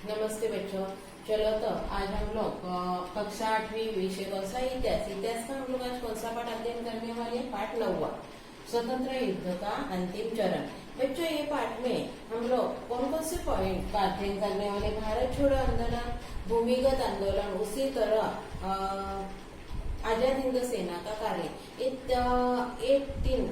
नमस्ते बच्चों। चलो तो आज हम लोग कक्षा 8वीं विषय कौन सा इतिहास का हम लोग आज कौन सा पाठ अध्ययन करने वाले हैं? पाठ 9वां, स्वतंत्र युद्ध का अंतिम चरण। बच्चों ये पाठ में हम लोग कौन कौन से पॉइंट का अध्ययन करने वाले? भारत छोड़ो आंदोलन, भूमिगत आंदोलन, उसी तरह आजाद हिंद सेना का कार्य, ये तीन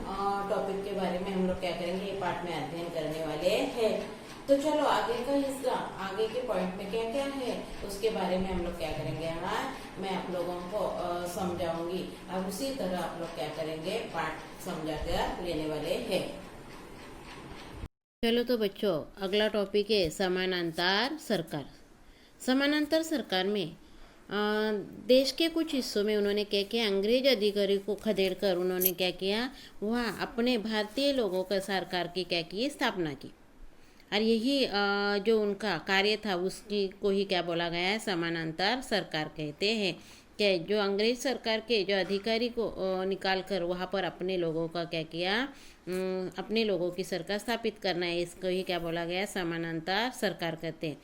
टॉपिक के बारे में हम लोग क्या करेंगे? ये पाठ में अध्ययन करने वाले हैं। तो चलो आगे का हिस्सा, आगे के पॉइंट में क्या क्या है उसके बारे में हम लोग क्या करेंगे? मैं आप लोगों को समझाऊंगी। अब उसी तरह आप लोग क्या करेंगे? पाठ समझा कर लेने वाले हैं। चलो तो बच्चों, अगला टॉपिक है समानांतर सरकार। समानांतर सरकार में देश के कुछ हिस्सों में उन्होंने क्या किया? अंग्रेज अधिकारी को खदेड़ कर उन्होंने क्या किया? वहाँ अपने भारतीय लोगों का सरकार की क्या की? स्थापना की। और यही जो उनका कार्य था उसकी को ही क्या बोला गया है? समानांतर सरकार कहते हैं। कि जो अंग्रेज सरकार के जो अधिकारी को निकाल कर वहाँ पर अपने लोगों का क्या किया? अपने लोगों की सरकार स्थापित करना है, इसको ही क्या बोला गया? समानांतर सरकार कहते हैं।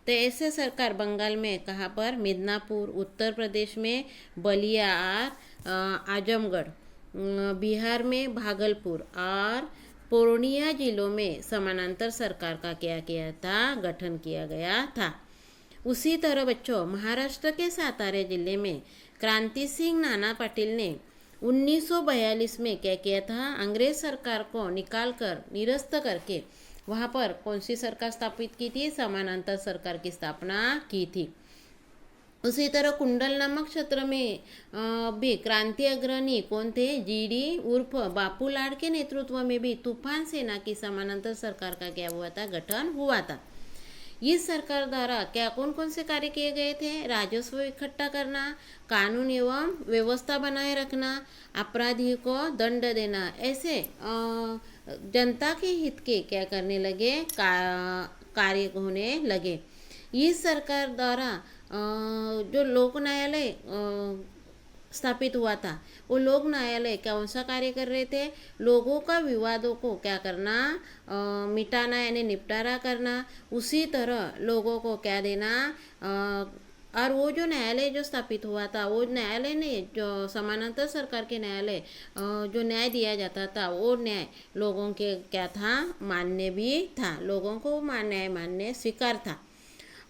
तो ऐसे सरकार बंगाल में कहाँ पर? मिदनापुर, उत्तर प्रदेश में बलिया और आजमगढ़, बिहार में भागलपुर और पूर्णिया जिलों में समानांतर सरकार का क्या किया था? गठन किया गया था। उसी तरह बच्चों, महाराष्ट्र के सातारा जिले में क्रांति सिंह नाना पाटिल ने 1942 में क्या किया था? अंग्रेज सरकार को निकाल कर निरस्त करके वहाँ पर कौन सी सरकार स्थापित की थी? समानांतर सरकार की स्थापना की थी। उसी तरह कुंडल नामक क्षेत्र में भी क्रांति अग्रणी कौन थे? जीडी उर्फ बापूलाल के नेतृत्व में भी तूफान सेना की समानांतर सरकार का क्या हुआ था? गठन हुआ था। इस सरकार द्वारा क्या कौन कौन से कार्य किए गए थे? राजस्व इकट्ठा करना, कानून एवं व्यवस्था बनाए रखना, अपराधी को दंड देना, ऐसे जनता के हित के क्या करने लगे? कार्य होने लगे। इस सरकार द्वारा जो लोक न्यायालय स्थापित हुआ था, वो लोक न्यायालय कौन सा कार्य कर रहे थे? लोगों का विवादों को क्या करना? मिटाना, यानी निपटारा करना। उसी तरह लोगों को क्या देना? और वो जो न्यायालय जो स्थापित हुआ था, वो न्यायालय ने जो समानांतर सरकार के न्यायालय जो न्याय दिया जाता था, वो न्याय लोगों के क्या था? मान्य भी था, लोगों को न्याय मान्य स्वीकार था।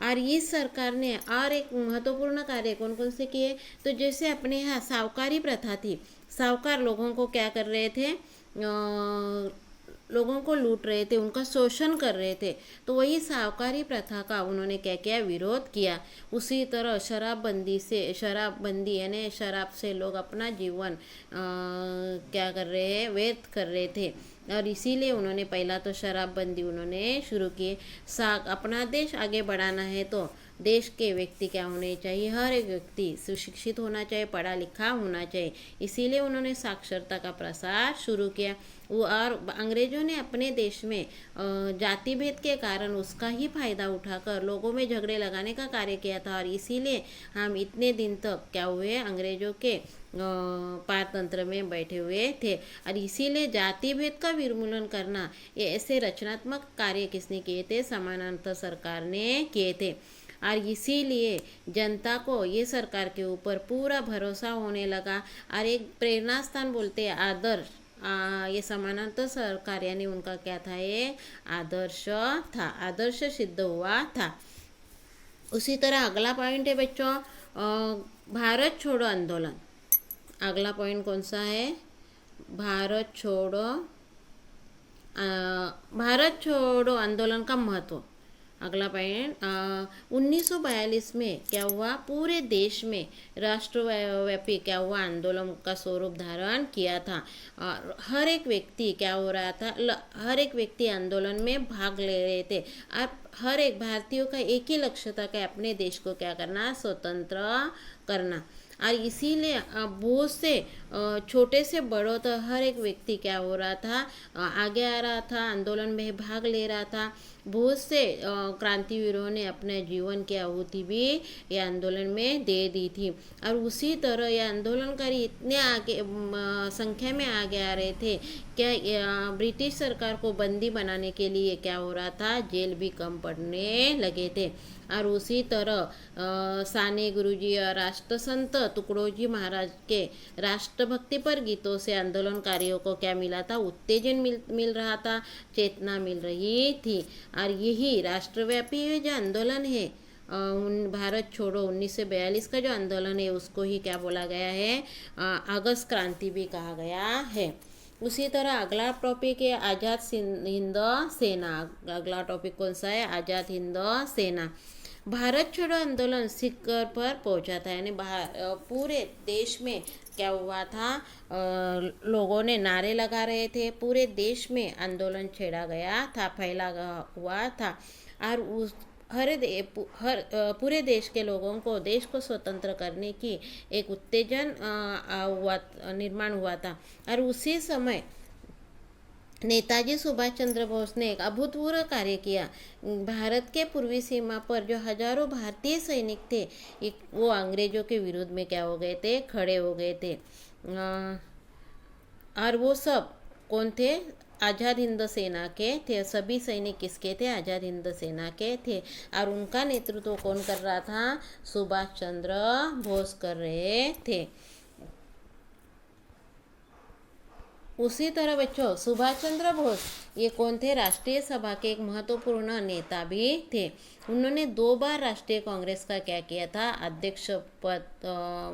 और इस सरकार ने और एक महत्वपूर्ण कार्य कौन कौन से किए? तो जैसे अपने यहाँ साहूकारी प्रथा थी, साहूकार लोगों को क्या कर रहे थे? लोगों को लूट रहे थे, उनका शोषण कर रहे थे। तो वही साहूकारी प्रथा का उन्होंने क्या किया? विरोध किया। उसी तरह शराबबंदी यानी शराब से लोग अपना जीवन क्या कर रहे हैं? व्यर्थ कर रहे थे। और इसीलिए उन्होंने पहला तो शराबबंदी उन्होंने शुरू की। अपना देश आगे बढ़ाना है तो देश के व्यक्ति क्या होने चाहिए? हर एक व्यक्ति सुशिक्षित होना चाहिए, पढ़ा लिखा होना चाहिए। इसीलिए उन्होंने साक्षरता का प्रसार शुरू किया। और अंग्रेजों ने अपने देश में जाति भेद के कारण उसका ही फायदा उठाकर लोगों में झगड़े लगाने का कार्य किया था। और इसीलिए हम इतने दिन तक क्या हुए? अंग्रेजों के पारतंत्र में बैठे हुए थे। और इसीलिए जाति भेद का निर्मूलन करना, ये ऐसे रचनात्मक कार्य किसने किए थे? समानांतर सरकार ने किए थे। और इसीलिए जनता को ये सरकार के ऊपर पूरा भरोसा होने लगा। और एक प्रेरणा स्थान बोलते हैं आदर्श, ये समानांतर सरकार यानी उनका क्या था? ये आदर्श था, आदर्श सिद्ध हुआ था। उसी तरह अगला पॉइंट है बच्चों, भारत छोड़ो आंदोलन। अगला पॉइंट कौन सा है? भारत छोड़ो आंदोलन का महत्व। अगला पॉइंट, 1942 में क्या हुआ? पूरे देश में राष्ट्रव्यापी क्या हुआ? आंदोलन का स्वरूप धारण किया था। और हर एक व्यक्ति क्या हो रहा था? हर एक व्यक्ति आंदोलन में भाग ले रहे थे। और हर एक भारतीयों का एक ही लक्ष्य था कि अपने देश को क्या करना? स्वतंत्र करना। और इसीलिए बहुत से छोटे से बड़ों तक हर एक व्यक्ति क्या हो रहा था? आगे आ रहा था, आंदोलन में भाग ले रहा था। बहुत से क्रांतिवीरों ने अपने जीवन की आहुति भी ये आंदोलन में दे दी थी। और उसी तरह ये आंदोलनकारी इतने आगे संख्या में आगे आ रहे थे क्या ब्रिटिश सरकार को बंदी बनाने के लिए क्या हो रहा था, जेल भी कम पड़ने लगे थे। और उसी तरह साने गुरुजी और राष्ट्रसंत तुकडोजी महाराज के राष्ट्रभक्ति पर गीतों से आंदोलनकारियों को क्या मिला था, उत्तेजन मिल रहा था, चेतना मिल रही थी। और यही राष्ट्रव्यापी जो आंदोलन है भारत छोड़ो 1942 का जो आंदोलन है उसको ही क्या बोला गया है, अगस्त क्रांति भी कहा गया है। उसी तरह अगला टॉपिक है आज़ाद हिंद सेना। अगला टॉपिक कौन सा है, आज़ाद हिंद सेना। भारत छोड़ो आंदोलन शिखर पर पहुंचा था, यानी पूरे देश में क्या हुआ था, लोगों ने नारे लगा रहे थे, पूरे देश में आंदोलन छेड़ा गया था, फैला हुआ था। और उस पूरे देश के लोगों को देश को स्वतंत्र करने की एक उत्तेजन निर्माण हुआ था। और उसी समय नेताजी सुभाष चंद्र बोस ने एक अभूतपूर्व कार्य किया। भारत के पूर्वी सीमा पर जो हजारों भारतीय सैनिक थे वो अंग्रेजों के विरुद्ध में क्या हो गए थे, खड़े हो गए थे। और वो सब कौन थे, आज़ाद हिंद सेना के थे। सभी सैनिक किसके थे, आज़ाद हिंद सेना के थे। और उनका नेतृत्व कौन कर रहा था, सुभाष चंद्र बोस कर रहे थे। उसी तरह बच्चों सुभाष चंद्र बोस ये कौन थे, राष्ट्रीय सभा के एक महत्वपूर्ण नेता भी थे। उन्होंने 2 बार राष्ट्रीय कांग्रेस का क्या किया था, अध्यक्ष पद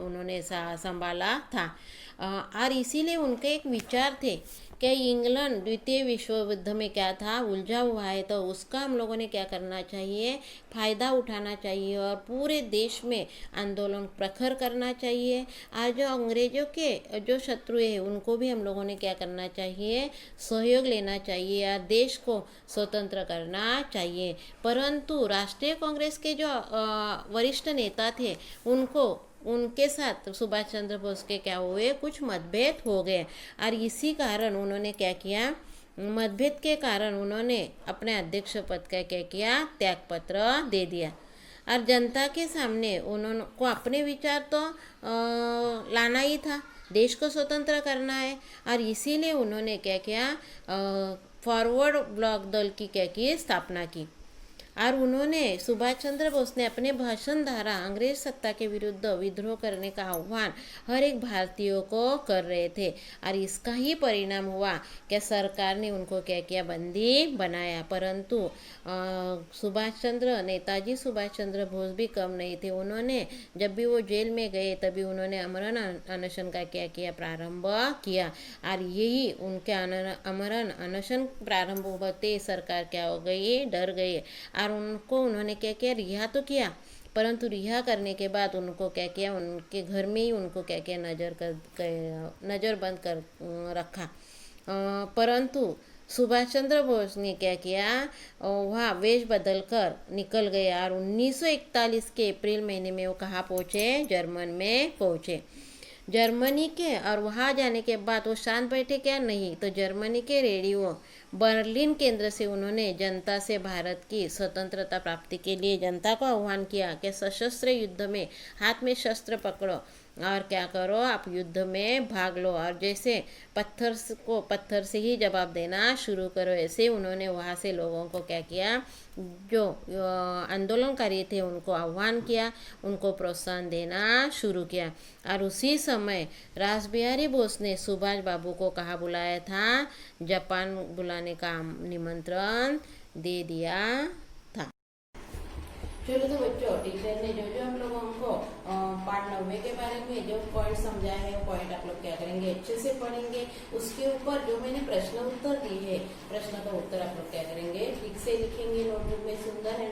उन्होंने संभाला था। और इसीलिए उनके एक विचार थे कि इंग्लैंड द्वितीय विश्व युद्ध में क्या था, उलझा हुआ है, तो उसका हम लोगों ने क्या करना चाहिए, फ़ायदा उठाना चाहिए और पूरे देश में आंदोलन प्रखर करना चाहिए। और जो अंग्रेजों के जो शत्रु है उनको भी हम लोगों ने क्या करना चाहिए, सहयोग लेना चाहिए और देश को स्वतंत्र करना चाहिए। परंतु राष्ट्रीय कांग्रेस के जो वरिष्ठ नेता थे उनके साथ सुभाष चंद्र बोस के क्या हुए, कुछ मतभेद हो गए। और इसी कारण उन्होंने क्या किया, मतभेद के कारण उन्होंने अपने अध्यक्ष पद का क्या किया, त्यागपत्र दे दिया। और जनता के सामने उन्होंने को अपने विचार तो लाना ही था, देश को स्वतंत्र करना है। और इसीलिए उन्होंने क्या किया, फॉरवर्ड ब्लॉक दल की क्या की स्थापना की। और उन्होंने सुभाष चंद्र बोस ने अपने भाषण द्वारा अंग्रेज सत्ता के विरुद्ध विद्रोह करने का आह्वान हर एक भारतीयों को कर रहे थे। और इसका ही परिणाम हुआ कि सरकार ने उनको क्या किया, बंदी बनाया। परंतु नेताजी सुभाष चंद्र बोस भी कम नहीं थे। उन्होंने जब भी वो जेल में गए तभी उन्होंने अमरण अनशन का क्या किया, प्रारंभ किया। और यही उनके अमरण अनशन प्रारंभ होते सरकार क्या हो गई, डर गई। और उनको उन्होंने क्या किया, रिहा तो किया, परंतु रिहा करने के बाद उनको क्या किया, उनके घर में ही उनको क्या किया, नज़रबंद कर रखा। परंतु सुभाष चंद्र बोस ने क्या किया, वहाँ वेश बदल कर निकल गए। और 1941 के अप्रैल महीने में वो कहाँ पहुँचे, जर्मन में पहुँचे। जर्मनी के और वहाँ जाने के बाद वो शांत बैठे क्या, नहीं, तो जर्मनी के रेडियो बर्लिन केंद्र से उन्होंने जनता से भारत की स्वतंत्रता प्राप्ति के लिए जनता को आह्वान किया कि सशस्त्र युद्ध में हाथ में शस्त्र पकड़ो और क्या करो, आप युद्ध में भाग लो और जैसे पत्थर से ही जवाब देना शुरू करो। ऐसे उन्होंने वहाँ से लोगों को क्या किया, जो आंदोलनकारी थे उनको आह्वान किया, उनको प्रोत्साहन देना शुरू किया। और उसी समय रास बिहारी बोस ने सुभाष बाबू को कहाँ बुलाया था, जापान बुलाने का निमंत्रण दे दिया था। चलो तो बच्चों, टीचर ने जो हम लोगों को पार्ट 9 के बारे में जो पॉइंट समझाया है वो पॉइंट आप लोग क्या करेंगे, अच्छे से पढ़ेंगे। उसके ऊपर जो मैंने प्रश्न उत्तर दिए है, प्रश्न का उत्तर आप लोग क्या करेंगे, ठीक से लिखेंगे नोटबुक में, सुंदर है।